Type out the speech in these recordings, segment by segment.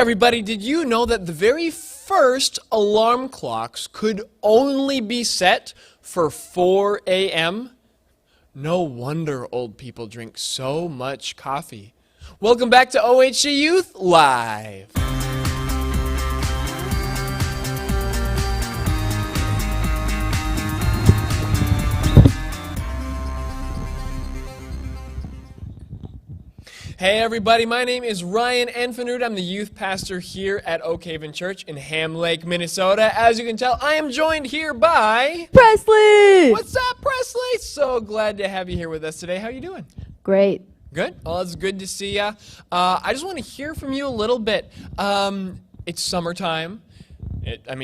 everybody, did you know that the very first alarm clocks could only be set for 4 a.m.? No wonder old people drink so much coffee. Welcome back to OHC Youth Live. Hey everybody, my name is Ryan Anfanud. I'm the youth pastor here at Oak Haven Church in Ham Lake, Minnesota. As you can tell, I am joined here by... Presley! What's up, Presley? So glad to have you here with us today. How you doing? Great. Good? Well, it's good to see ya. I just want to hear from you a little bit. It's summertime.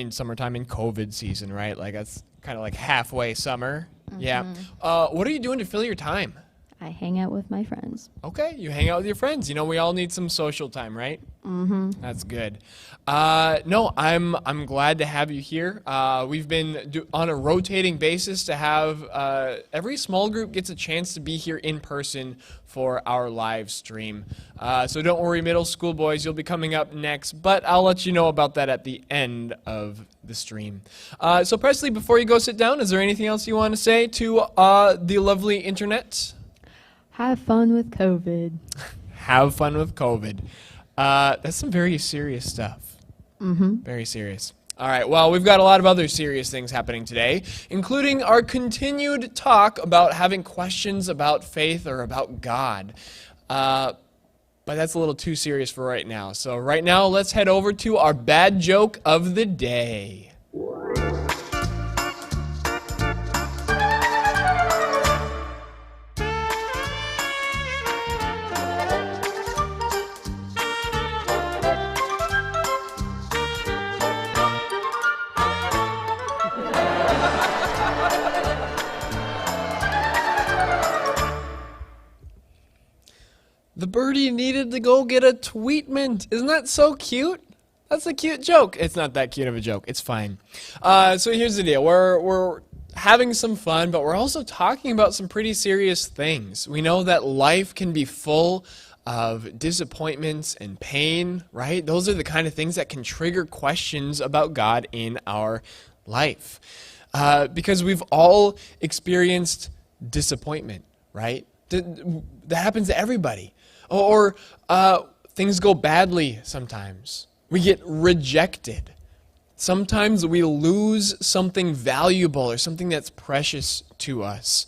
Summertime in COVID season, right? Like, that's kind of like halfway summer. Mm-hmm. Yeah. What are you doing to fill your time? I hang out with my friends. Okay, you hang out with your friends. You know, we all need some social time, right? Mm-hmm. That's good. No, I'm glad to have you here. We've been on a rotating basis to have every small group gets a chance to be here in person for our live stream. So don't worry, middle school boys, you'll be coming up next, but I'll let you know about that at the end of the stream. So Presley, before you go sit down, is there anything else you want to say to the lovely internet? Have fun with COVID. Have fun with COVID. That's some very serious stuff. Mm-hmm. Very serious. All right, well, we've got a lot of other serious things happening today, including our continued talk about having questions about faith or about God. But that's a little too serious for right now. So right now, let's head over to our bad joke of the day. The birdie needed to go get a tweetment. Isn't that so cute? That's a cute joke. It's not that cute of a joke. It's fine. So here's the deal. We're having some fun, but we're also talking about some pretty serious things. We know that life can be full of disappointments and pain, right? Those are the kind of things that can trigger questions about God in our life. Because we've all experienced disappointment, right? That happens to everybody. Or things go badly sometimes. We get rejected. Sometimes we lose something valuable or something that's precious to us.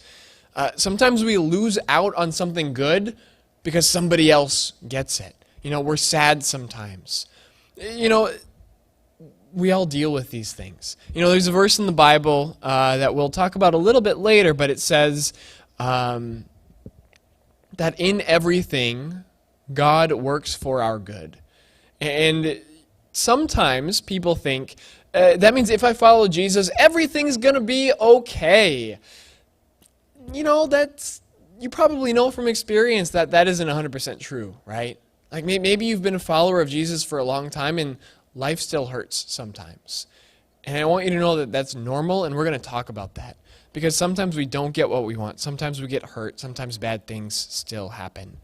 Sometimes we lose out on something good because somebody else gets it. You know, we're sad sometimes. You know, we all deal with these things. You know, there's a verse in the Bible that we'll talk about a little bit later, but it says... that in everything, God works for our good. And sometimes people think, that means if I follow Jesus, everything's going to be okay. You know, you probably know from experience that isn't 100% true, right? Like maybe you've been a follower of Jesus for a long time and life still hurts sometimes. And I want you to know that that's normal, and we're going to talk about that. Because sometimes we don't get what we want. Sometimes we get hurt. Sometimes bad things still happen.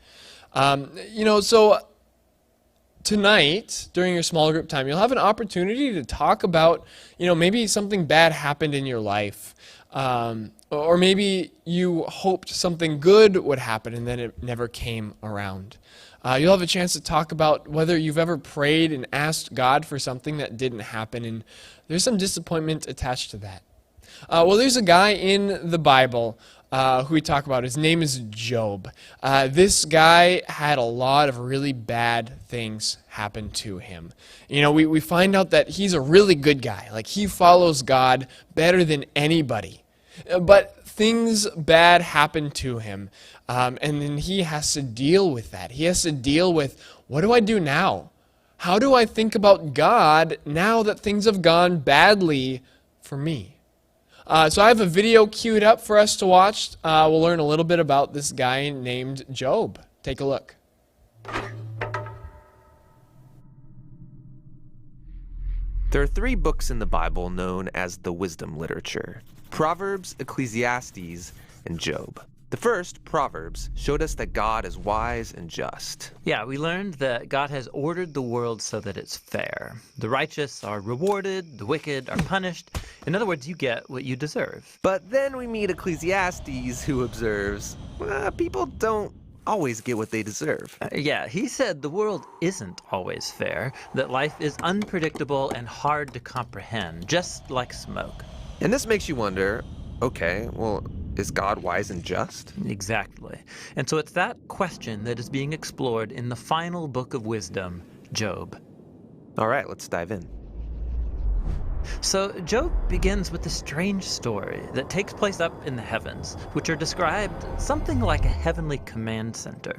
So tonight, during your small group time, you'll have an opportunity to talk about, maybe something bad happened in your life. Or maybe you hoped something good would happen and then it never came around. You'll have a chance to talk about whether you've ever prayed and asked God for something that didn't happen. And there's some disappointment attached to that. There's a guy in the Bible who we talk about. His name is Job. This guy had a lot of really bad things happen to him. We find out that he's a really good guy. Like, he follows God better than anybody. But things bad happen to him, and then he has to deal with that. He has to deal with, what do I do now? How do I think about God now that things have gone badly for me? So I have a video queued up for us to watch. We'll learn a little bit about this guy named Job. Take a look. There are 3 books in the Bible known as the wisdom literature: Proverbs, Ecclesiastes, and Job. The first, Proverbs, showed us that God is wise and just. Yeah, we learned that God has ordered the world so that it's fair. The righteous are rewarded, the wicked are punished. In other words, you get what you deserve. But then we meet Ecclesiastes, who observes, people don't always get what they deserve. Yeah, he said the world isn't always fair, that life is unpredictable and hard to comprehend, just like smoke. And this makes you wonder, okay, well, is God wise and just? Exactly. And so it's that question that is being explored in the final book of wisdom, Job. All right, let's dive in. So Job begins with a strange story that takes place up in the heavens, which are described something like a heavenly command center.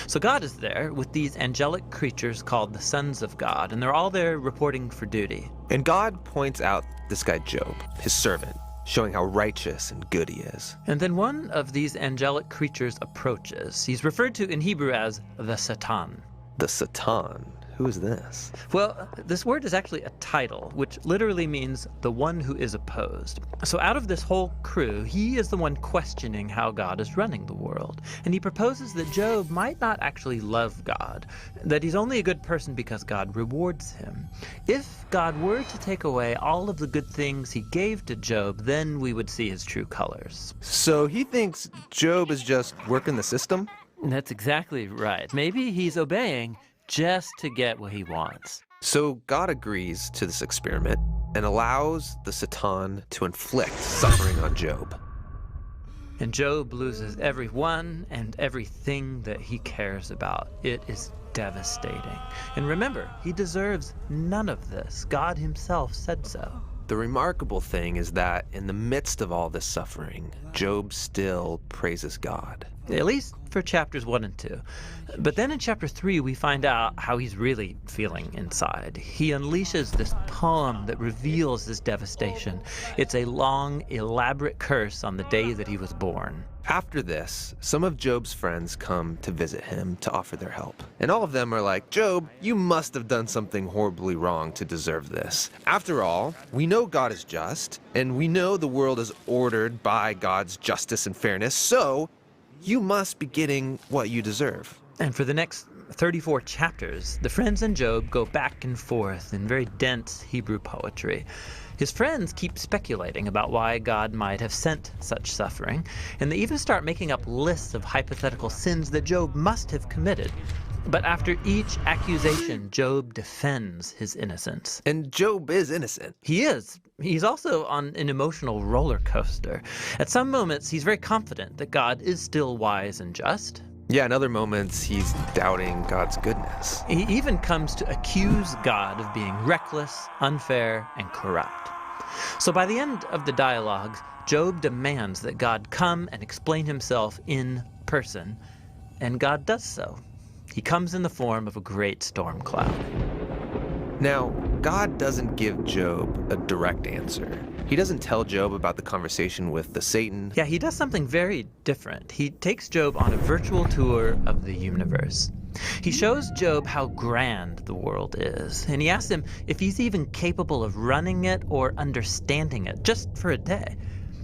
So God is there with these angelic creatures called the sons of God, and they're all there reporting for duty. And God points out this guy Job, his servant, showing how righteous and good he is. And then one of these angelic creatures approaches. He's referred to in Hebrew as the Satan. The Satan. Who is this? Well, this word is actually a title, which literally means the one who is opposed. So out of this whole crew, he is the one questioning how God is running the world. And he proposes that Job might not actually love God, that he's only a good person because God rewards him. If God were to take away all of the good things he gave to Job, then we would see his true colors. So he thinks Job is just working the system? That's exactly right. Maybe he's obeying just to get what he wants. So God agrees to this experiment and allows the Satan to inflict suffering on Job. And Job loses everyone and everything that he cares about. It is devastating. And remember, he deserves none of this. God himself said so. The remarkable thing is that in the midst of all this suffering, Job still praises God. At least for chapters 1 and 2. But then in chapter 3, we find out how he's really feeling inside. He unleashes this poem that reveals this devastation. It's a long, elaborate curse on the day that he was born. After this, some of Job's friends come to visit him to offer their help. And all of them are like, Job, you must have done something horribly wrong to deserve this. After all, we know God is just, and we know the world is ordered by God's justice and fairness, so you must be getting what you deserve. And for the next 34 chapters, the friends and Job go back and forth in very dense Hebrew poetry. His friends keep speculating about why God might have sent such suffering, and they even start making up lists of hypothetical sins that Job must have committed. But after each accusation, Job defends his innocence. And Job is innocent. He is. He's also on an emotional roller coaster. At some moments, he's very confident that God is still wise and just. Yeah, in other moments, he's doubting God's goodness. He even comes to accuse God of being reckless, unfair, and corrupt. So by the end of the dialogues, Job demands that God come and explain himself in person, and God does so. He comes in the form of a great storm cloud. Now, God doesn't give Job a direct answer. He doesn't tell Job about the conversation with the Satan. Yeah, he does something very different. He takes Job on a virtual tour of the universe. He shows Job how grand the world is, and he asks him if he's even capable of running it or understanding it, just for a day.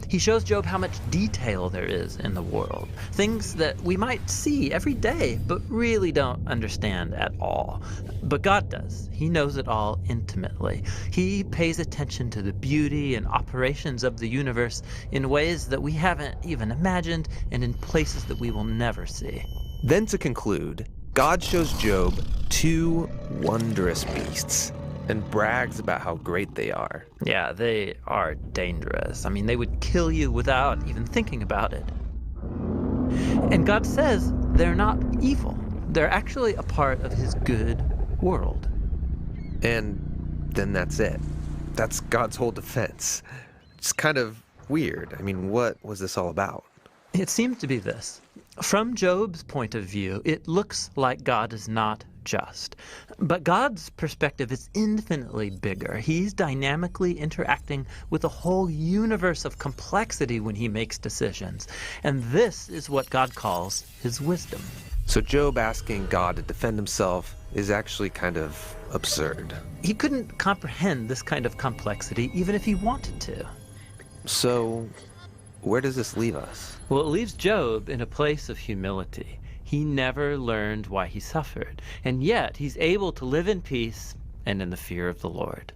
He shows Job how much detail there is in the world, things that we might see every day, but really don't understand at all. But God does. He knows it all intimately. He pays attention to the beauty and operations of the universe in ways that we haven't even imagined and in places that we will never see. Then to conclude, God shows Job two wondrous beasts and brags about how great they are. Yeah, they are dangerous. I mean, they would kill you without even thinking about it. And God says they're not evil. They're actually a part of his good world. And then that's it. That's God's whole defense. It's kind of weird. I mean, what was this all about? It seems to be this. From Job's point of view, it looks like God is not just. But God's perspective is infinitely bigger. He's dynamically interacting with a whole universe of complexity when he makes decisions. And this is what God calls his wisdom. So Job asking God to defend himself is actually kind of absurd. He couldn't comprehend this kind of complexity even if he wanted to. So where does this leave us? Well, it leaves Job in a place of humility. He never learned why he suffered, and yet he's able to live in peace and in the fear of the Lord.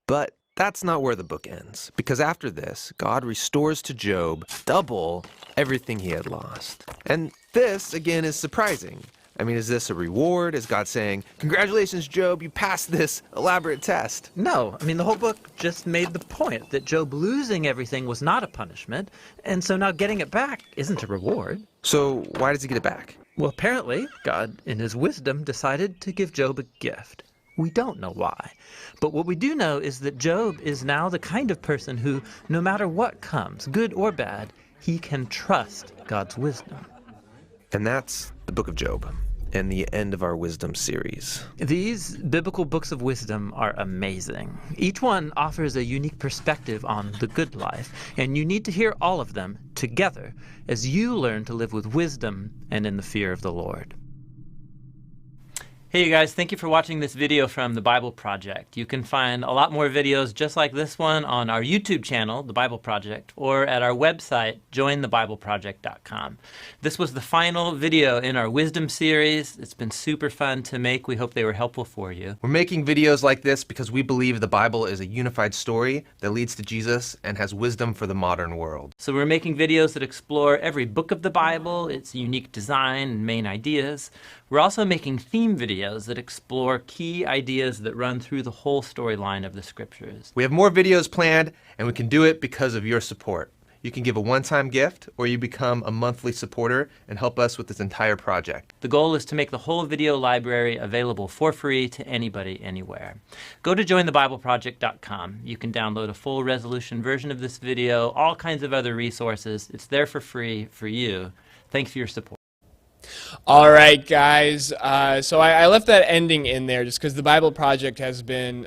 But that's not where the book ends, because after this, God restores to Job double everything he had lost. And this, again, is surprising. I mean, is this a reward? Is God saying, congratulations, Job, you passed this elaborate test? No, I mean, the whole book just made the point that Job losing everything was not a punishment, and so now getting it back isn't a reward. So why does he get it back? Well, apparently, God, in his wisdom, decided to give Job a gift. We don't know why. But what we do know is that Job is now the kind of person who, no matter what comes, good or bad, he can trust God's wisdom. And that's the book of Job, and the end of our wisdom series. These biblical books of wisdom are amazing. Each one offers a unique perspective on the good life, and you need to hear all of them together as you learn to live with wisdom and in the fear of the Lord. Hey you guys, thank you for watching this video from The Bible Project. You can find a lot more videos just like this one on our YouTube channel, The Bible Project, or at our website, jointhebibleproject.com. This was the final video in our Wisdom series. It's been super fun to make. We hope they were helpful for you. We're making videos like this because we believe the Bible is a unified story that leads to Jesus and has wisdom for the modern world. So we're making videos that explore every book of the Bible, its unique design and main ideas. We're also making theme videos that explore key ideas that run through the whole storyline of the scriptures. We have more videos planned, and we can do it because of your support. You can give a one-time gift, or you become a monthly supporter and help us with this entire project. The goal is to make the whole video library available for free to anybody, anywhere. Go to jointhebibleproject.com. You can download a full resolution version of this video, all kinds of other resources. It's there for free for you. Thanks for your support. All right, guys. So I left that ending in there just because the Bible Project has been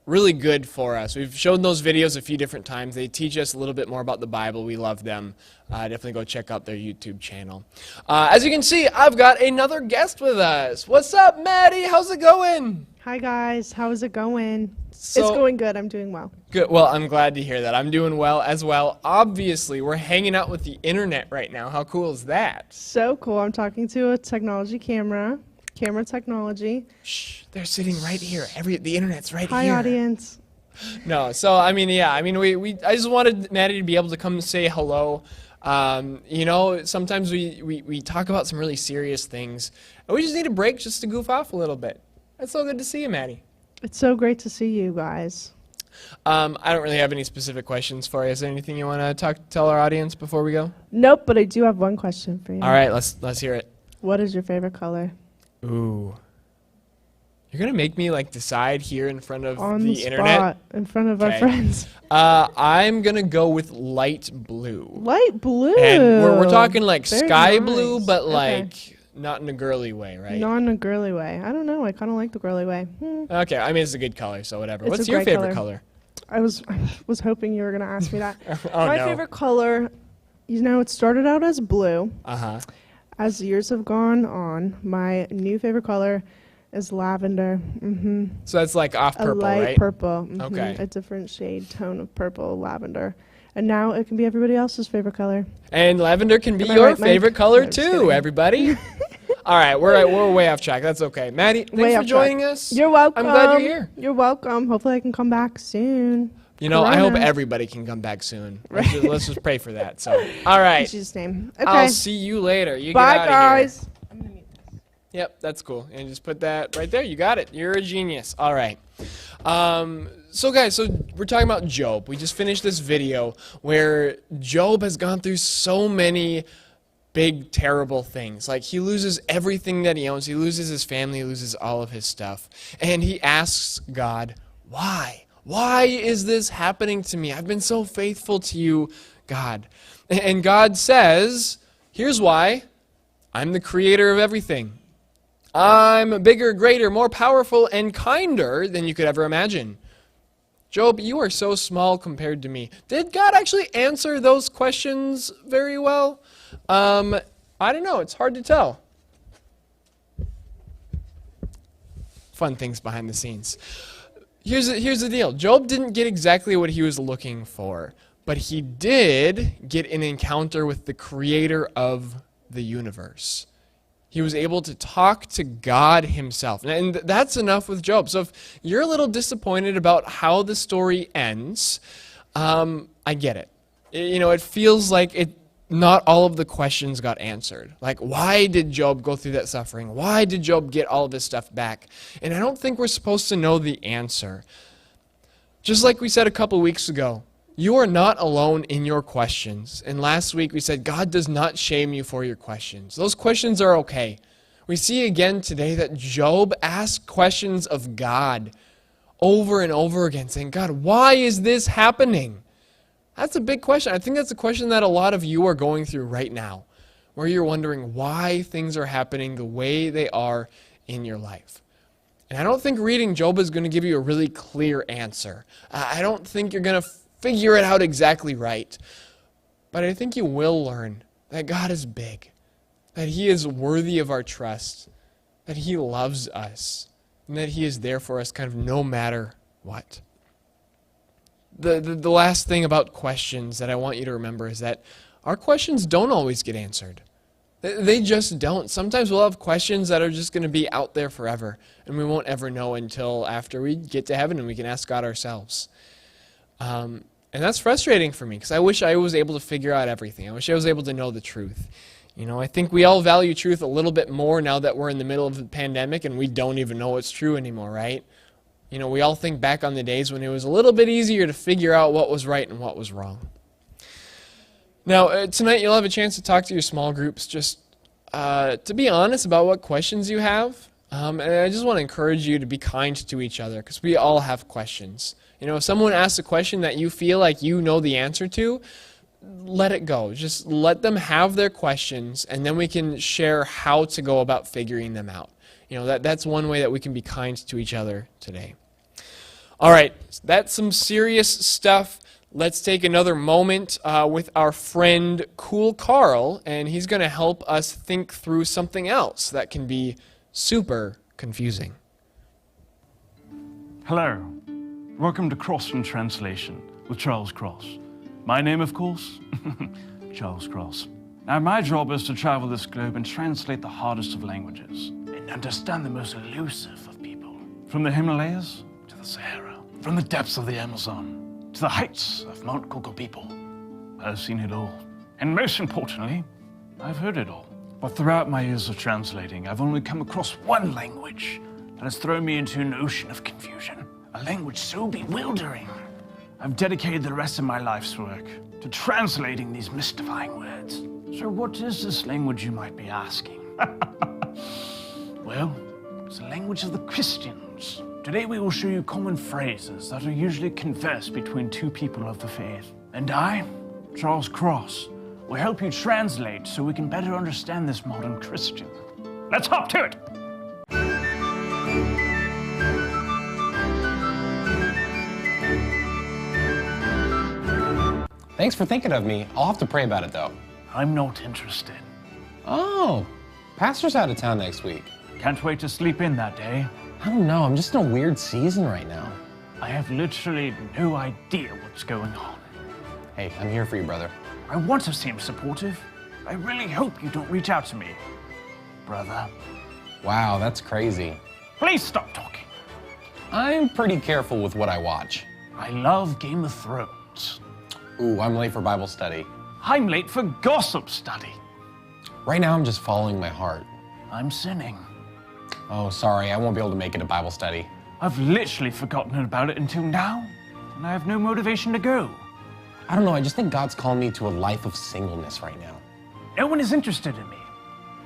really good for us. We've shown those videos a few different times. They teach us a little bit more about the Bible. We love them. Definitely go check out their YouTube channel. As you can see, I've got another guest with us. What's up, Maddie? How's it going? Hi guys, how's it going? So- It's going good, I'm doing well. Good. Well, I'm glad to hear that. I'm doing well as well. Obviously, we're hanging out with the internet right now. How cool is that? So cool, I'm talking to a technology camera technology. Shh, they're sitting right here. The internet's right Hi here. audience. No, so I mean, yeah, I mean, I just wanted Maddie to be able to come and say hello. You know, sometimes we talk about some really serious things, and we just need a break just to goof off a little bit. It's so good to see you, Maddie. It's so great to see you guys. I don't really have any specific questions for you. Is there anything you want to tell our audience before we go? Nope, but I do have one question for you. All right, let's hear it. What is your favorite color? Ooh. You're gonna make me like decide here in front of On the the internet. spot, in front of our Okay. friends. I'm gonna go with light blue. Light blue. And we're talking like Very sky blue, nice. but Okay. like not in a girly way, right? Not in a girly way. I don't know, I kind of like the girly way. Okay, I mean it's a good color, so whatever. It's What's a your great favorite color. color? I was hoping you were going to ask me that. Oh My no. favorite color, you know, it started out as blue. Uh-huh. As years have gone on, my new favorite color is lavender. So that's like off A purple, light right? purple. Okay. A different shade tone of purple, lavender. And now it can be everybody else's favorite color. And lavender can be Am I your right, Mike? favorite color No, just too, kidding. everybody. All right, we're way off track. That's okay. Maddie, thanks Way for off track. joining us. You're welcome. I'm glad you're here. You're welcome. Hopefully I can come back soon. You know, I hope Corona. everybody can come back soon. Let's just pray for that. So, all right. In Jesus' name. Okay. I'll see you later. You Bye, get out guys. of here. Yep, that's cool. And just put that right there. You got it. You're a genius. All right. So guys, we're talking about Job. We just finished this video where Job has gone through so many big, terrible things. Like he loses everything that he owns. He loses his family. He loses all of his stuff. And he asks God, why? Why is this happening to me? I've been so faithful to you, God. And God says, here's why. I'm the creator of everything. I'm bigger, greater, more powerful, and kinder than you could ever imagine. Job, you are so small compared to me. Did God actually answer those questions very well? I don't know. It's hard to tell. Fun things behind the scenes. here's the deal. Job didn't get exactly what he was looking for, but he did get an encounter with the creator of the universe. He was able to talk to God himself. And that's enough with Job. So if you're a little disappointed about how the story ends, I get it. It feels like not all of the questions got answered. Like, why did Job go through that suffering? Why did Job get all of his stuff back? And I don't think we're supposed to know the answer. Just like we said a couple weeks ago, you are not alone in your questions. And last week we said God does not shame you for your questions. Those questions are okay. We see again today that Job asked questions of God over and over again, saying, God, why is this happening? That's a big question. I think that's a question that a lot of you are going through right now, where you're wondering why things are happening the way they are in your life. And I don't think reading Job is going to give you a really clear answer. I don't think you're going to figure it out exactly right. But I think you will learn that God is big, that he is worthy of our trust, that he loves us, and that he is there for us kind of no matter what. The last thing about questions that I want you to remember is that our questions don't always get answered. They just don't. Sometimes we'll have questions that are just going to be out there forever, and we won't ever know until after we get to heaven and we can ask God ourselves. And that's frustrating for me because I wish I was able to figure out everything. I wish I was able to know the truth. I think we all value truth a little bit more now that we're in the middle of the pandemic and we don't even know what's true anymore, right? We all think back on the days when it was a little bit easier to figure out what was right and what was wrong. Now, tonight you'll have a chance to talk to your small groups just to be honest about what questions you have. And I just want to encourage you to be kind to each other because we all have questions. If someone asks a question that you feel like you know the answer to, let it go. Just let them have their questions, and then we can share how to go about figuring them out. That's one way that we can be kind to each other today. All right, that's some serious stuff. Let's take another moment with our friend Cool Carl, and he's going to help us think through something else that can be super confusing. Hello. Welcome to Crossfit Translation with Charles Cross. My name, of course, Charles Cross. Now, my job is to travel this globe and translate the hardest of languages and understand the most elusive of people. From the Himalayas to the Sahara, from the depths of the Amazon to the heights of Mount Kokopipo. I've seen it all. And most importantly, I've heard it all. But throughout my years of translating, I've only come across one language that has thrown me into an ocean of confusion. A language so bewildering. I've dedicated the rest of my life's work to translating these mystifying words. So what is this language, you might be asking? Well, it's the language of the Christians. Today we will show you common phrases that are usually conversed between two people of the faith. And I, Charles Cross, will help you translate so we can better understand this modern Christian. Let's hop to it! Thanks for thinking of me. I'll have to pray about it, though. I'm not interested. Oh, Pastor's out of town next week. Can't wait to sleep in that day. I don't know. I'm just in a weird season right now. I have literally no idea what's going on. Hey, I'm here for you, brother. I want to seem supportive. I really hope you don't reach out to me, brother. Wow, that's crazy. Please stop talking. I'm pretty careful with what I watch. I love Game of Thrones. Ooh, I'm late for Bible study. I'm late for gossip study. Right now, I'm just following my heart. I'm sinning. Oh, sorry, I won't be able to make it to Bible study. I've literally forgotten about it until now, and I have no motivation to go. I don't know, I just think God's calling me to a life of singleness right now. No one is interested in me,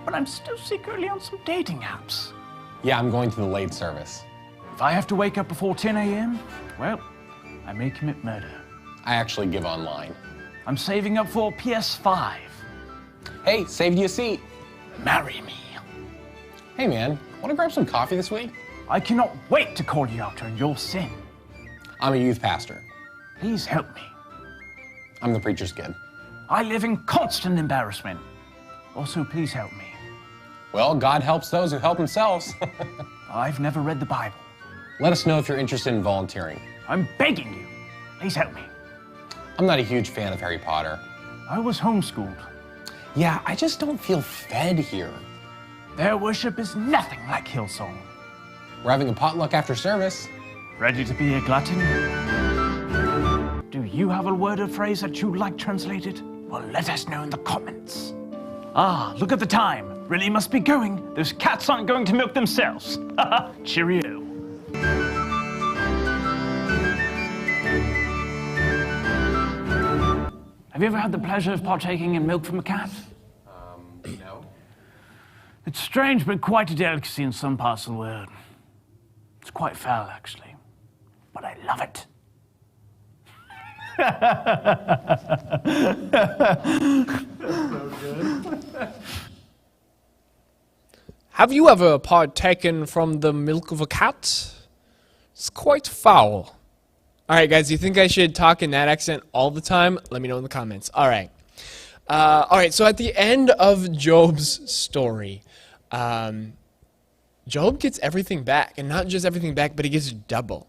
but I'm still secretly on some dating apps. Yeah, I'm going to the late service. If I have to wake up before 10 a.m., well, I may commit murder. I actually give online. I'm saving up for a PS5. Hey, saved you a seat. Marry me. Hey man, wanna grab some coffee this week? I cannot wait to call you out on your sin. I'm a youth pastor. Please help me. I'm the preacher's kid. I live in constant embarrassment. Also, please help me. Well, God helps those who help themselves. I've never read the Bible. let us know if you're interested in volunteering. I'm begging you. Please help me. I'm not a huge fan of Harry Potter. I was homeschooled. Yeah, I just don't feel fed here. Their worship is nothing like Hillsong. We're having a potluck after service. Ready to be a glutton? Do you have a word or phrase that you'd like translated? Well, let us know in the comments. Ah, look at the time. Really must be going. Those cats aren't going to milk themselves. Cheerio. Have you ever had the pleasure of partaking in milk from a cat? No. It's strange, but quite a delicacy in some parts of the world. It's quite foul, actually. But I love it. Have you ever partaken from the milk of a cat? It's quite foul. All right, guys, you think I should talk in that accent all the time? Let me know in the comments. All right. So at the end of Job's story, Job gets everything back. And not just everything back, but he gets double.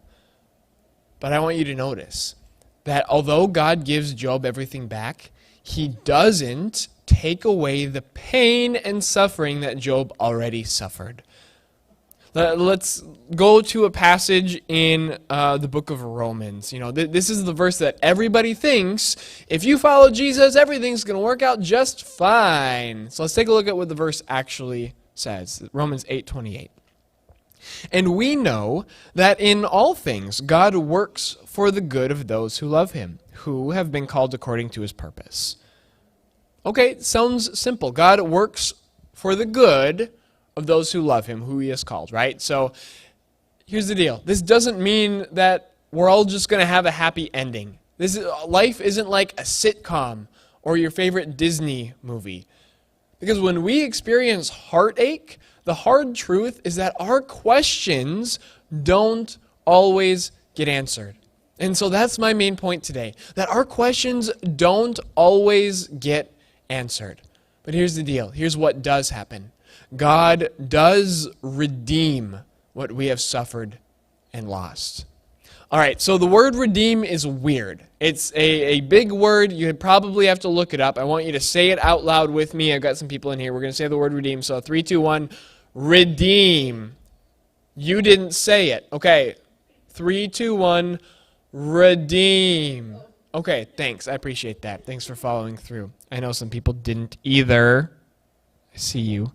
But I want you to notice that although God gives Job everything back, he doesn't take away the pain and suffering that Job already suffered. Let's go to a passage in the book of Romans. You know, this is the verse that everybody thinks, if you follow Jesus, everything's going to work out just fine. So let's take a look at what the verse actually says. Romans 8:28. And we know that in all things God works for the good of those who love him, who have been called according to his purpose. Okay, sounds simple. God works for the good of those who love him, who he has called, right? So here's the deal. This doesn't mean that we're all just going to have a happy ending. Life isn't like a sitcom or your favorite Disney movie. Because when we experience heartache, the hard truth is that our questions don't always get answered. And so that's my main point today, that our questions don't always get answered. But here's the deal. Here's what does happen. God does redeem what we have suffered and lost. All right, so the word redeem is weird. It's a big word. You'd probably have to look it up. I want you to say it out loud with me. I've got some people in here. We're going to say the word redeem. So 3, 2, 1, redeem. You didn't say it. Okay, 3, 2, 1, redeem. Okay, thanks. I appreciate that. Thanks for following through. I know some people didn't either. I see you.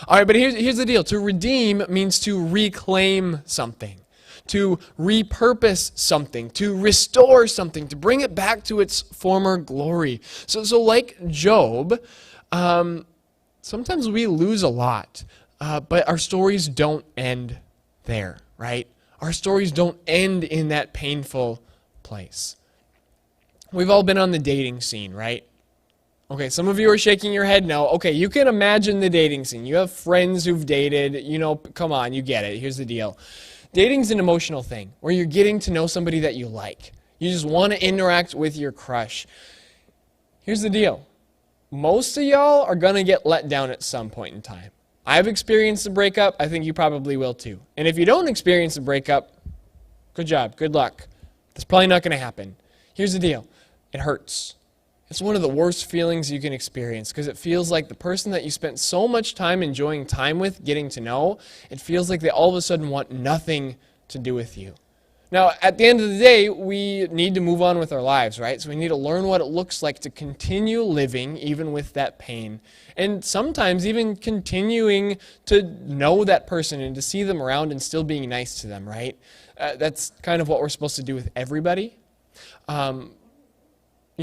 All right, but here's the deal. To redeem means to reclaim something, to repurpose something, to restore something, to bring it back to its former glory. So like Job, sometimes we lose a lot, but our stories don't end there, right? Our stories don't end in that painful place. We've all been on the dating scene, right? Okay, some of you are shaking your head no. Okay, you can imagine the dating scene. You have friends who've dated, come on, you get it. Here's the deal. Dating's an emotional thing where you're getting to know somebody that you like. You just want to interact with your crush. Here's the deal. Most of y'all are going to get let down at some point in time. I've experienced a breakup. I think you probably will too. And if you don't experience a breakup, good job, good luck. That's probably not going to happen. Here's the deal. It hurts. It's one of the worst feelings you can experience because it feels like the person that you spent so much time enjoying time with, getting to know, it feels like they all of a sudden want nothing to do with you. Now, at the end of the day, we need to move on with our lives, right? So we need to learn what it looks like to continue living even with that pain. And sometimes even continuing to know that person and to see them around and still being nice to them, right? That's kind of what we're supposed to do with everybody.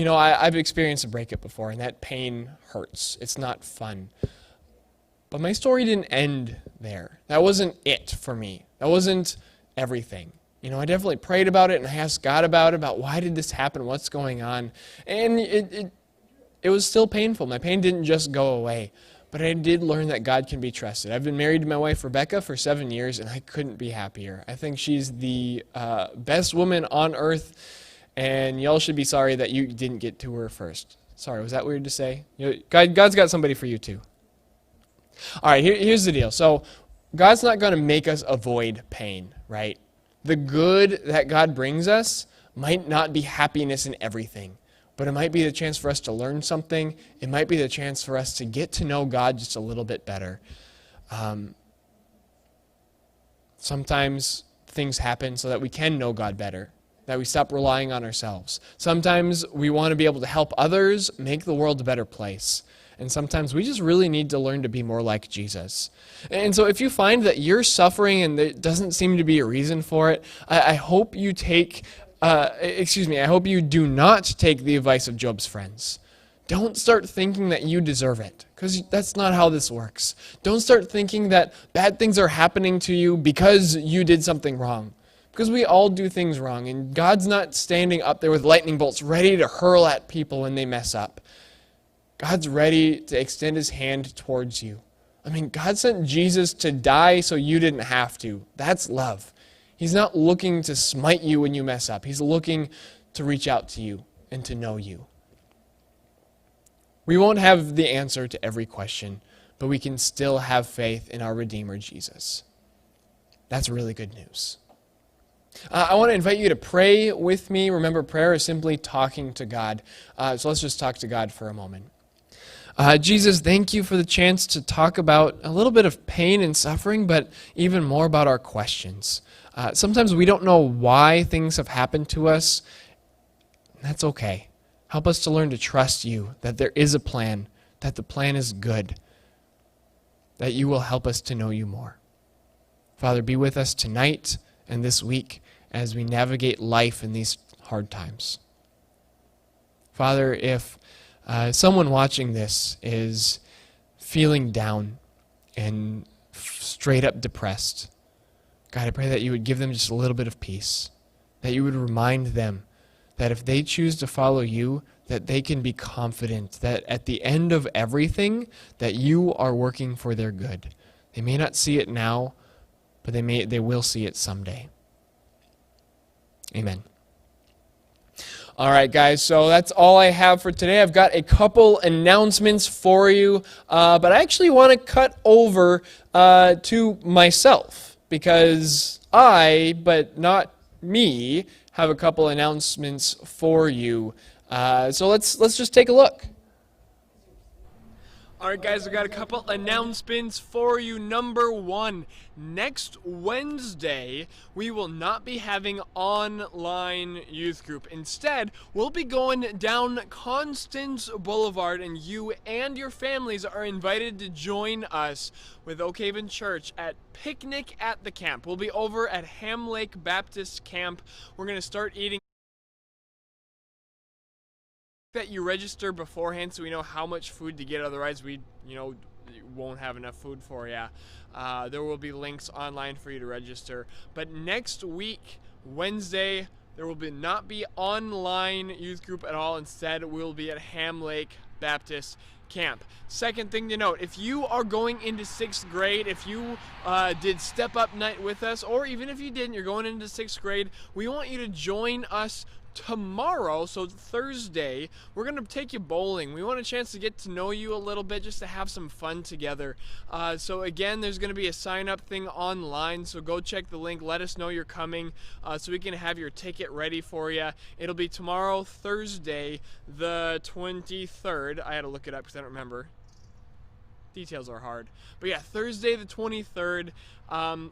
I've experienced a breakup before, and that pain hurts. It's not fun. But my story didn't end there. That wasn't it for me. That wasn't everything. I definitely prayed about it, and I asked God about why did this happen, what's going on. And it was still painful. My pain didn't just go away. But I did learn that God can be trusted. I've been married to my wife, Rebecca, for 7 years, and I couldn't be happier. I think she's the best woman on earth. And y'all should be sorry that you didn't get to her first. Sorry, was that weird to say? God's got somebody for you too. All right, here's the deal. So God's not going to make us avoid pain, right? The good that God brings us might not be happiness in everything, but it might be the chance for us to learn something. It might be the chance for us to get to know God just a little bit better. Sometimes things happen so that we can know God better, that we stop relying on ourselves. Sometimes we want to be able to help others make the world a better place. And sometimes we just really need to learn to be more like Jesus. And so if you find that you're suffering and there doesn't seem to be a reason for it, I hope you I hope you do not take the advice of Job's friends. Don't start thinking that you deserve it, because that's not how this works. Don't start thinking that bad things are happening to you because you did something wrong. Because we all do things wrong, and God's not standing up there with lightning bolts ready to hurl at people when they mess up. God's ready to extend his hand towards you. I mean, God sent Jesus to die so you didn't have to. That's love. He's not looking to smite you when you mess up. He's looking to reach out to you and to know you. We won't have the answer to every question, but we can still have faith in our Redeemer, Jesus. That's really good news. I want to invite you to pray with me. Remember, prayer is simply talking to God. So let's just talk to God for a moment. Jesus, thank you for the chance to talk about a little bit of pain and suffering, but even more about our questions. Sometimes we don't know why things have happened to us. That's okay. Help us to learn to trust you, that there is a plan, that the plan is good, that you will help us to know you more. Father, be with us tonight and this week as we navigate life in these hard times. Father, if someone watching this is feeling down and straight up depressed, God, I pray that you would give them just a little bit of peace, that you would remind them that if they choose to follow you, that they can be confident that at the end of everything, that you are working for their good. They may not see it now, but they will see it someday. Amen. All right, guys, so that's all I have for today. I've got a couple announcements for you, but I actually want to cut over to myself because but not me, have a couple announcements for you. So let's just take a look. All right, guys, I got a couple announcements for you. Number one, next Wednesday, we will not be having online youth group. Instead, we'll be going down Constance Boulevard, and you and your families are invited to join us with Oak Haven Church at Picnic at the Camp. We'll be over at Ham Lake Baptist Camp. We're going to start eating. That you register beforehand so we know how much food to get, otherwise we won't have enough food for you. There will be links online for you to register, but next week Wednesday there will not be online youth group at all. Instead, we'll be at Ham Lake Baptist Camp. Second thing to note, if you are going into 6th grade, if you did step up night with us, or even if you didn't, you're going into 6th grade, we want you to join us tomorrow, so Thursday. We're going to take you bowling. We want a chance to get to know you a little bit, just to have some fun together. So again, there's going to be a sign-up thing online, so go check the link. Let us know you're coming so we can have your ticket ready for you. It'll be tomorrow, Thursday, the 23rd. I had to look it up because I don't remember. Details are hard. But yeah, Thursday the 23rd,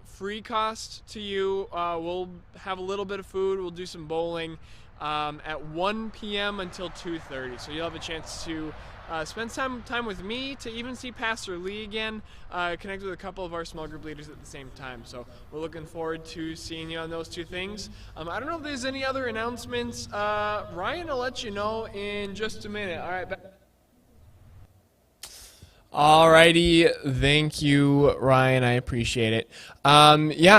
free cost to you. We'll have a little bit of food. We'll do some bowling at 1 p.m. until 2:30. So you'll have a chance to spend some time with me, to even see Pastor Lee again, connect with a couple of our small group leaders at the same time. So we're looking forward to seeing you on those two things. I don't know if there's any other announcements. Ryan will let you know in just a minute. All right. Alrighty, thank you, Ryan. I appreciate it.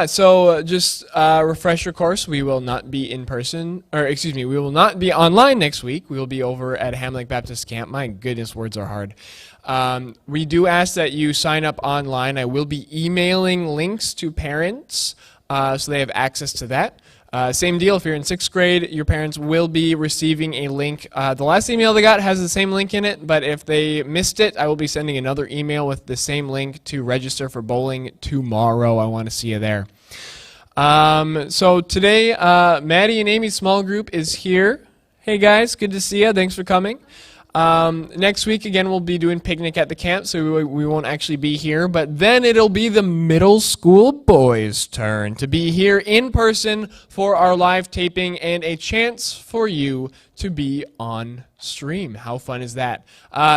So just refresher course. We will not be in person, we will not be online next week. We will be over at Ham Lake Baptist Camp. My goodness, words are hard. We do ask that you sign up online. I will be emailing links to parents so they have access to that. Same deal, if you're in 6th grade, your parents will be receiving a link. The last email they got has the same link in it, but if they missed it, I will be sending another email with the same link to register for bowling tomorrow. I want to see you there. So today, Maddie and Amy's small group is here. Hey guys, good to see you. Thanks for coming. Next week, again, we'll be doing picnic at the camp, so we won't actually be here. But then it'll be the middle school boys' turn to be here in person for our live taping and a chance for you to be on stream. How fun is that?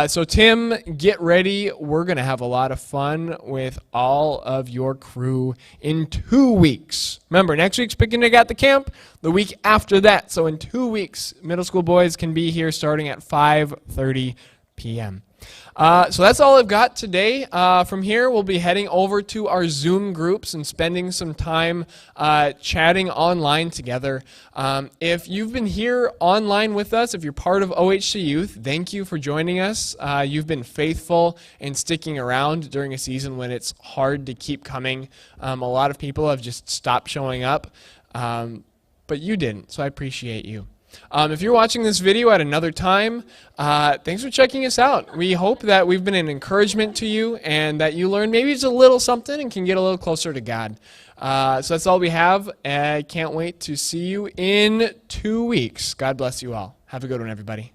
So Tim, get ready. We're going to have a lot of fun with all of your crew in 2 weeks. Remember, next week's picnic at the camp, the week after that. So in 2 weeks, middle school boys can be here starting at 5:30 p.m. So that's all I've got today. From here, we'll be heading over to our Zoom groups and spending some time chatting online together. If you've been here online with us, if you're part of OHC Youth, thank you for joining us. You've been faithful and sticking around during a season when it's hard to keep coming. A lot of people have just stopped showing up, but you didn't, so I appreciate you. If you're watching this video at another time, thanks for checking us out. We hope that we've been an encouragement to you and that you learned maybe just a little something and can get a little closer to God. So that's all we have. I can't wait to see you in 2 weeks. God bless you all. Have a good one, everybody.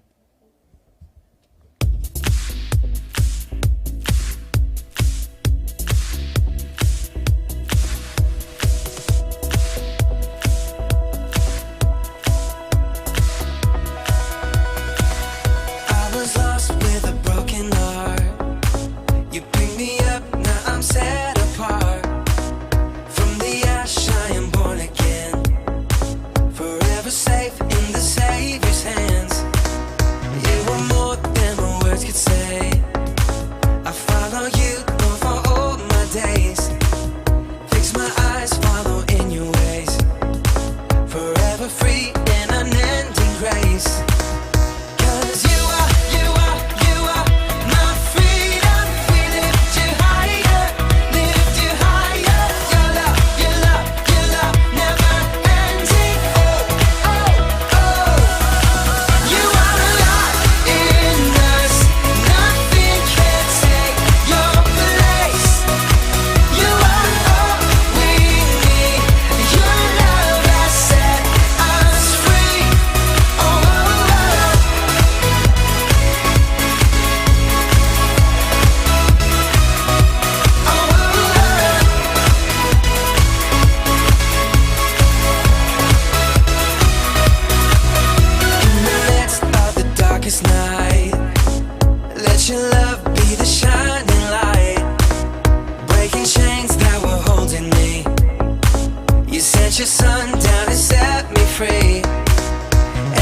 Your sun down and set me free.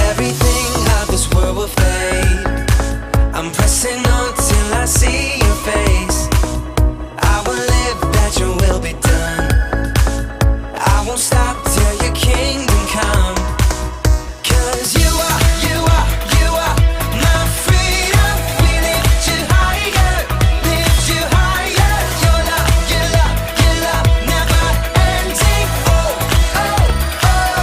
Everything of this world will fade. I'm pressing on till I see your face. I will live that your will be done. I won't stop till your kingdom come. 'Cause you are my freedom. We lift you higher, lift you higher. Your love never ending. Oh, oh, oh.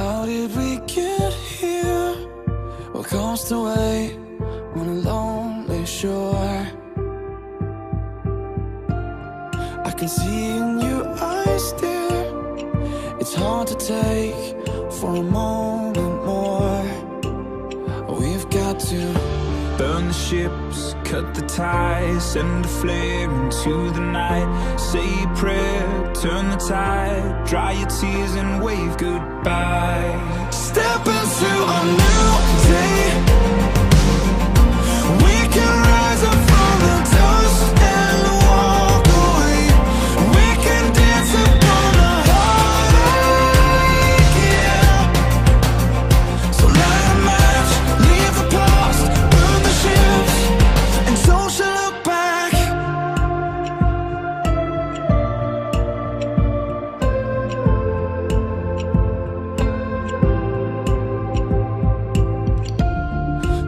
How did we get here? What comes to wait on a lonely shore? I can see in your eyes, dear, it's hard to take for a moment more. We've got to burn the ships, cut the ties, send a flare into the night. Say a prayer, turn the tide, dry your tears and wave goodbye. step into a new day. We can rise up from the dust and walk away. We can dance upon the heartache, yeah. So light a match, leave the past, burn the ships, and don't you look back.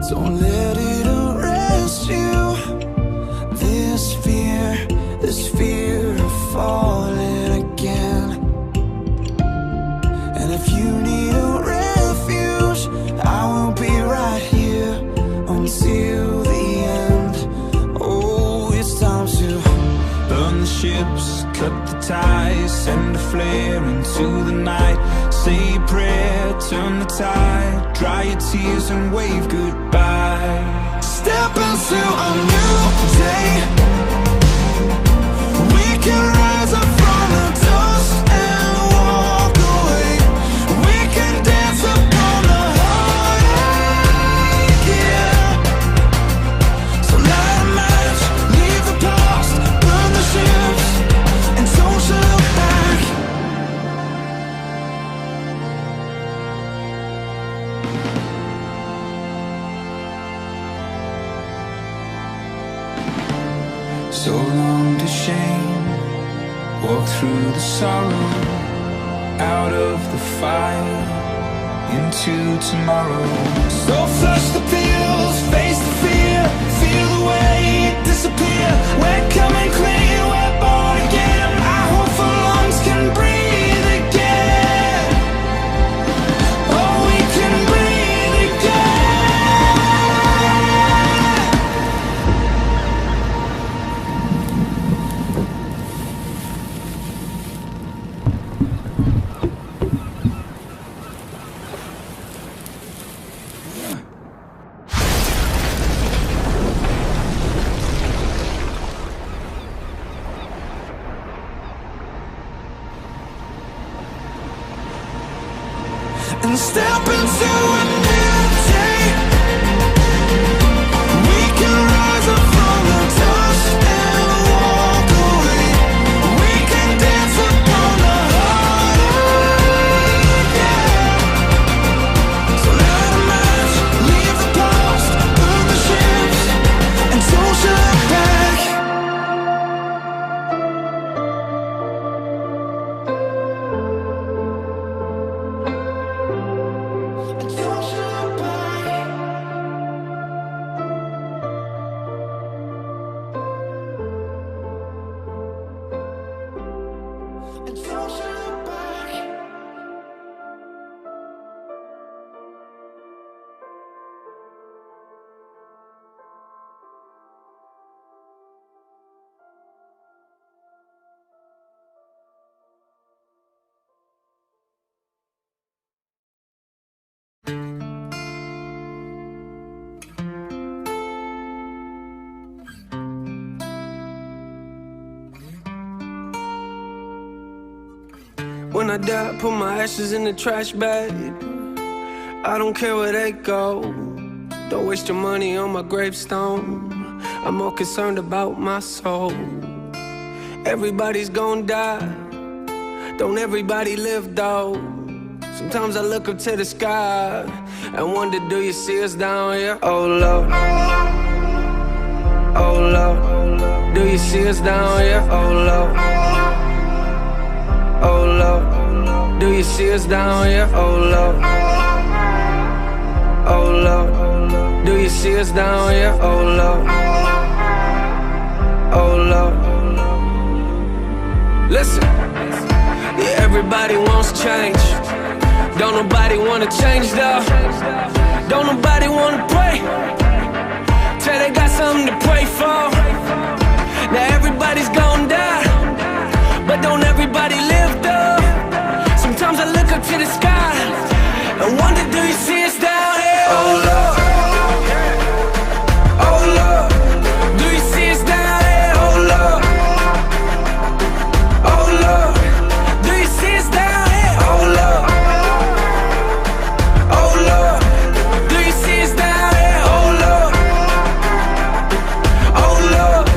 Don't let it arrest you. This fear of falling again. And if you need a refuge, I will be right here until the end. Oh, it's time to Burn the ships, cut the ties, send a flare into the night. Say a prayer, turn the tide, dry your tears and wave goodbye. step into a new day. We can rise up from the dust and walk away. We can dance upon the heartache, yeah. So light a match, leave the past, burn the ships, and don't you look back. So long to shame, walk through the sorrow, out of the fire, into tomorrow. So flush the pills, face the fear, feel the weight disappear. We're coming clean, we're born again. Our hopeful lungs can breathe again. Oh, we can breathe again. And step into a new day. We can rise up from the dust and walk away. We can dance upon the heartache, yeah. So light a match, leave the past, burn the ships, and don't you look back. And don't you look back. And don't you look back. When I die, put my ashes in the trash bag. I don't care where they go. Don't waste your money on my gravestone. I'm more concerned about my soul. Everybody's gonna die. Don't everybody live though? Sometimes I look up to the sky and wonder, do you see us down here? Oh Lord, oh Lord, do you see us down here? Oh Lord, oh Lord, do you see us down here? Oh Lord, oh Lord, do you see us down here? Oh Lord, oh Lord. Listen, yeah, everybody wants change. Don't nobody wanna change though. Don't nobody wanna pray. Till they got something to pray for. Now everybody's gonna die, but don't everybody live though. Sometimes I look up to the sky and wonder, do you see us down here? Oh Lord, oh Lord, do you see us down here? Oh Lord, oh Lord, do you see us down here? Oh Lord, oh Lord, do you see us down here? Oh Lord, oh Lord.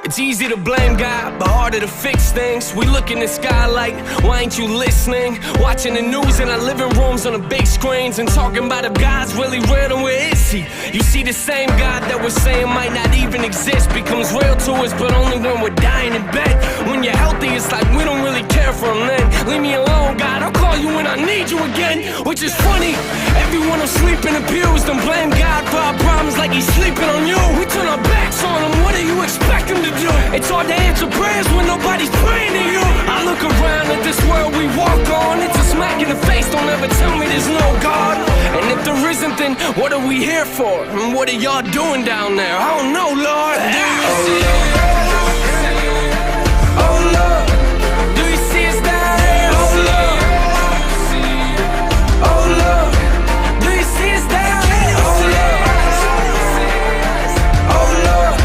It's easy to blame God, but harder to fix things. We look in the sky like, why ain't you listening? Watching the news in our living rooms on the big screens and talking about if God's really real, then where is he? You see the same God that we're saying might not even exist becomes real to us, but only when we're dying in bed. When you're healthy, it's like we don't really care for him then. Leave me alone, God, I'll call you when I need you again. Which is funny, everyone will sleep in the pews and blame God for our problems like he's sleeping on you. We turn our backs on him, what do you expect him to do? It's hard to answer prayers when nobody's praying to you. I look around at this world we walk on. It's a smack in the face, don't ever tell me there's no God. And if there isn't, then what are we here for? And what are y'all doing down there? I don't know, Lord. Do you see it? Oh Lord, do you see us down here? Oh Lord, oh Lord, do you see us down here? Oh Lord, oh Lord,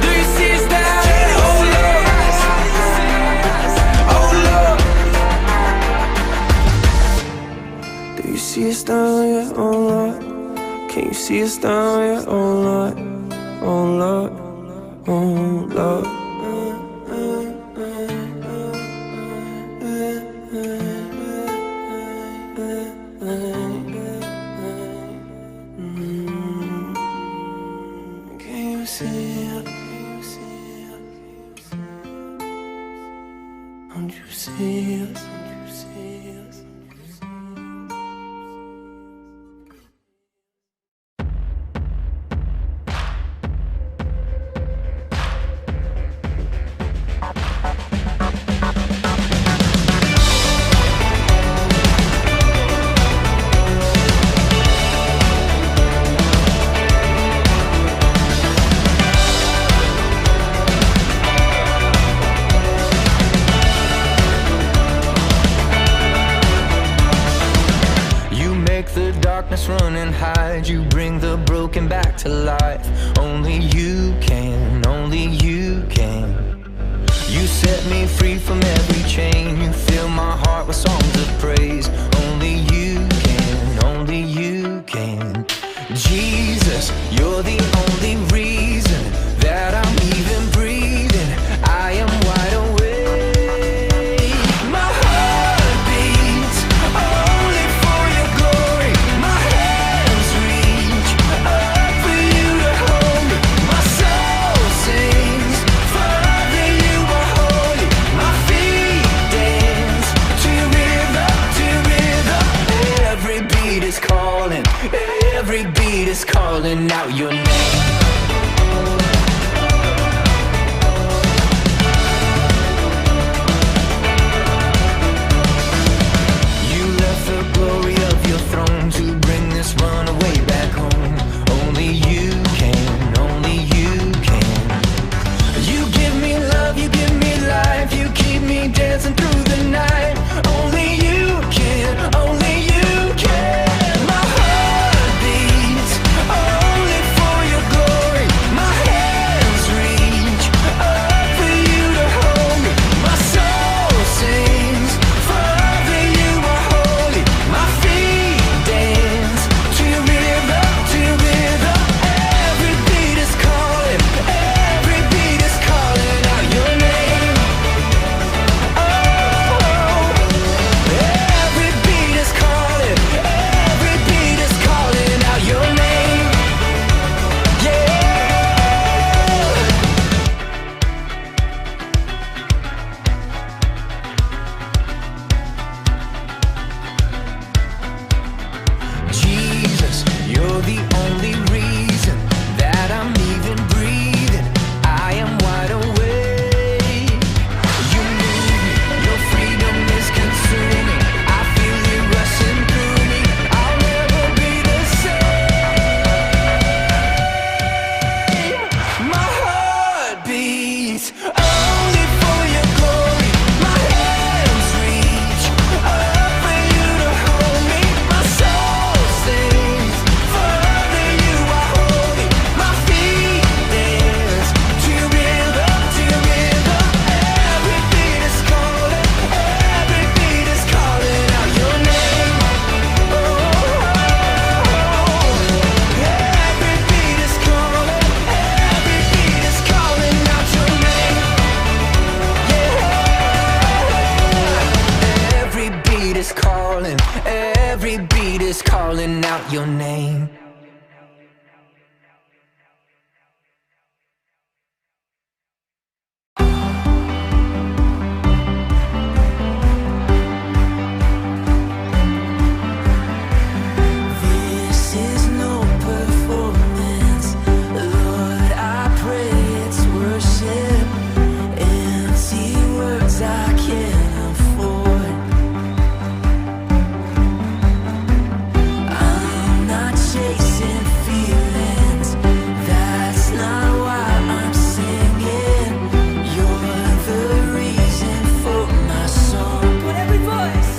do you see us down here? Oh Lord, oh Lord, do you see us down here? Oh Lord, can you see us down here? Oh Lord, oh Lord, oh Lord. Can you see it? Don't you see it? Run and hide, you bring the broken back to life. Only you can, only you can. You set me free from every chain. You fill my heart with songs of praise. Only you can, only you can. Jesus, you're the only reason that I'm even breathing. I am wide awake. My heart beats only for your glory. My hands reach up for you to hold me. My soul sings, Father, you are holy. My feet dance to rhythm. Every beat is calling, every beat is calling out your name. You left the glory of your throne to bring this runaway back home. Only you can, only you can. You give me love, you give me life. You keep me dancing through the night. Only you can, only you can. My heart beats only for your every beat is calling out your name. This is no performance, Lord, I pray it's worship. Empty words I can't afford. I'm not chasing feelings, that's not why I'm singing. You're the reason for my song. Put every voice.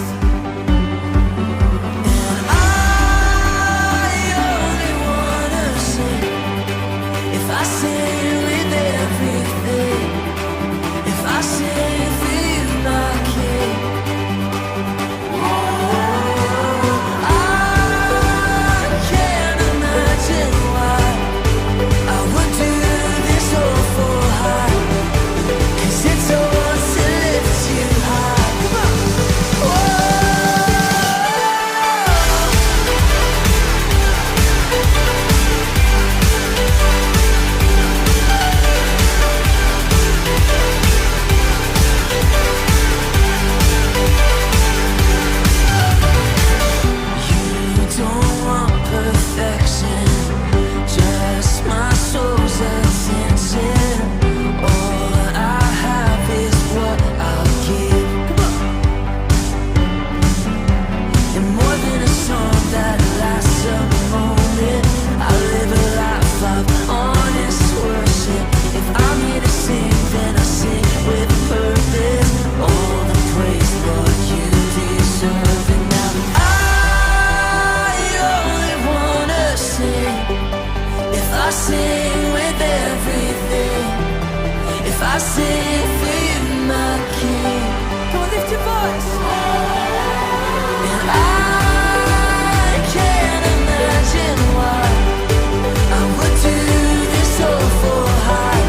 And I only wanna sing if I sing with everything. If I sing for you, my king. I can't imagine why I would do this all for high. 'Cause it's all to lift you high. Come on. You don't want perfection, just my soul's attention. All I have is what I'll give. And more than a song that lasts a moment, I live a life of honest worship. If I'm here to sing, then I sing with purpose. All the praise, Lord, you deserve it now. I only wanna sing if I sing with everything. If I sing for you, my king. Come on, lift your voice. And I can't imagine why I would do this all for high.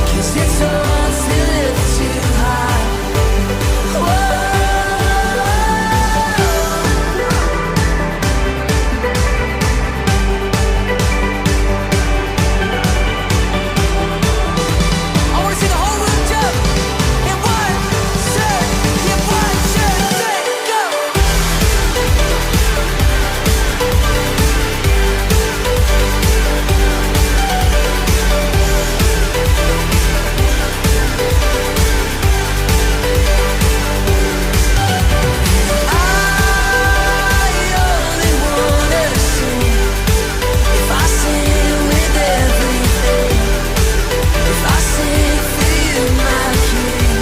'Cause it's all to lift you high. I wanna see the whole room jump. In 1, 2, in 1, 2, 3, go. I only wanna sing if I sing with everything. If I sing for you, my king.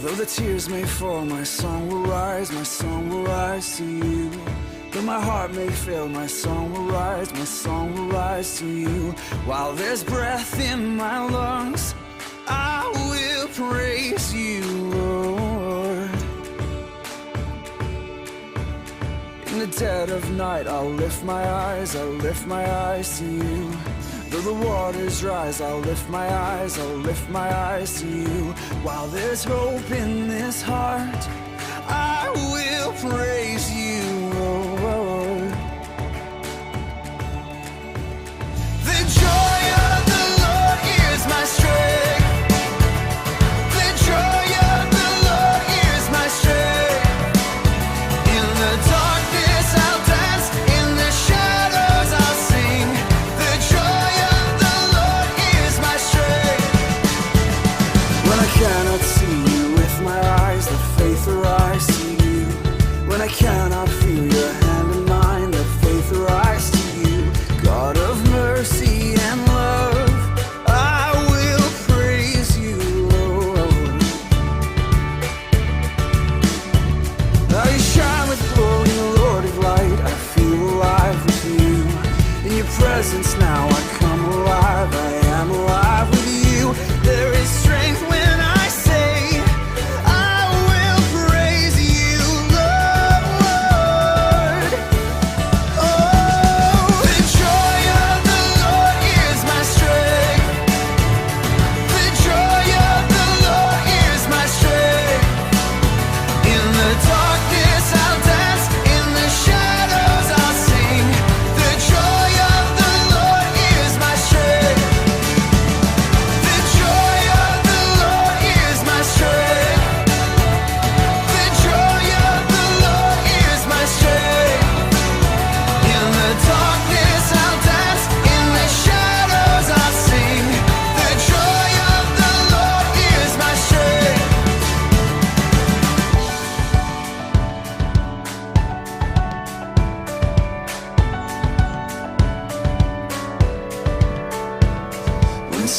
Though the tears may fall, my song will rise to you. Though my heart may fail, my song will rise to you. While there's breath in my lungs, I will praise you, Lord. In the dead of night, I'll lift my eyes to you. Though the waters rise, I'll lift my eyes to you. While there's hope in this heart, I will praise you, Lord. The joy of the Lord is my strength. The joy of the Lord is my strength. In the darkness I'll dance, in the shadows I'll sing. The joy of the Lord is my strength. cannot see you with my eyes, the faith arise to you. When I cannot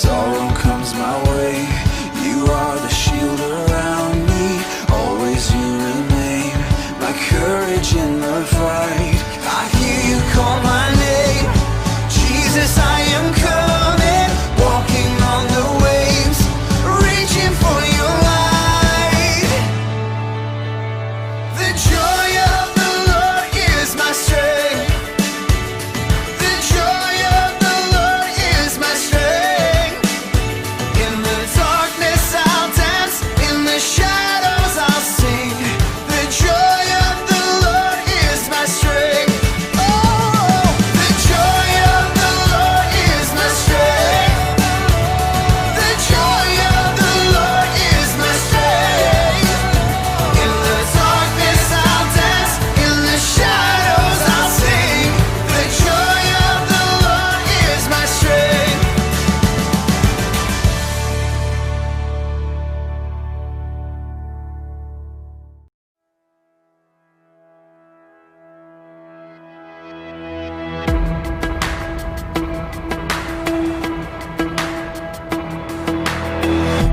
sorrow comes my way, you are the shield around me. Always you remain my courage in the fight. I hear you call my name, Jesus, I am coming. Walking on the waves, reaching for your light. The joy of the Lord is my strength. The joy of the Lord is my strength. In the darkness I'll dance, in the shadows I'll sing. The joy of the Lord is my strength. Oh, the joy of the Lord is my strength. The joy of the Lord is my strength. In the darkness I'll dance, in the shadows I'll sing. The joy of the Lord is my strength.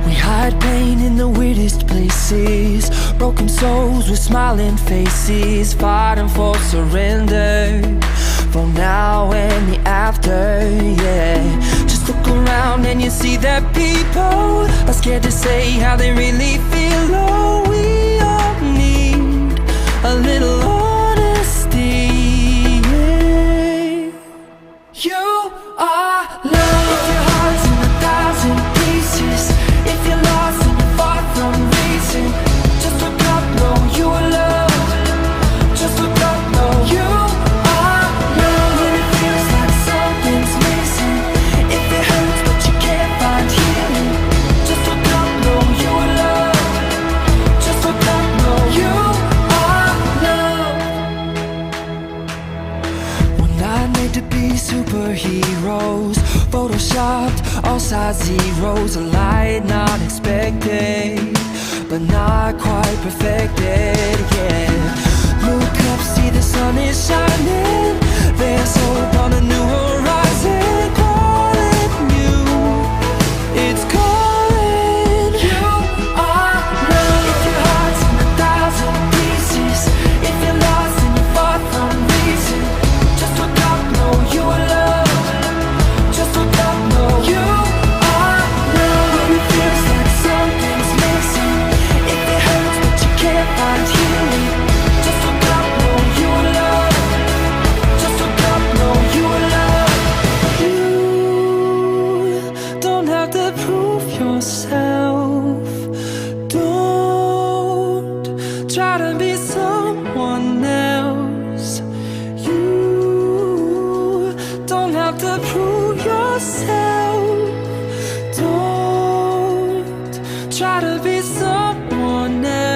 We hide pain in the weirdest places, broken souls with smiling faces, fighting for surrender, for now and the after, yeah. Just look around and you see that people are scared to say how they really feel. Oh, we all need a little honesty, yeah. You are love. If your heart's in 1,000 pieces, if you're lost and you're far from reason, just look up, know you are loved. Just look up, know you are loved. When it feels like something's missing, if it hurts but you can't find healing, just look up, know you are loved. Just look up, know you are loved. We're not made to be superheroes, photoshopped, all size zeros, a light not expected, but not quite perfected, yeah. Look up, see the sun is shining, there's hope on a new horizon, calling you, it's calling. You are love. If your heart's in 1,000 pieces, if you're lost and you're far from reason, just look up, know you are loved. Just look up, know you are loved. When it feels like something's missing, if it hurts but you can't find healing, just look up, know you are loved. Just look up, know you are loved. You don't have to prove yourself. Don't try to be someone else. You don't have to prove yourself. Don't try to be someone else.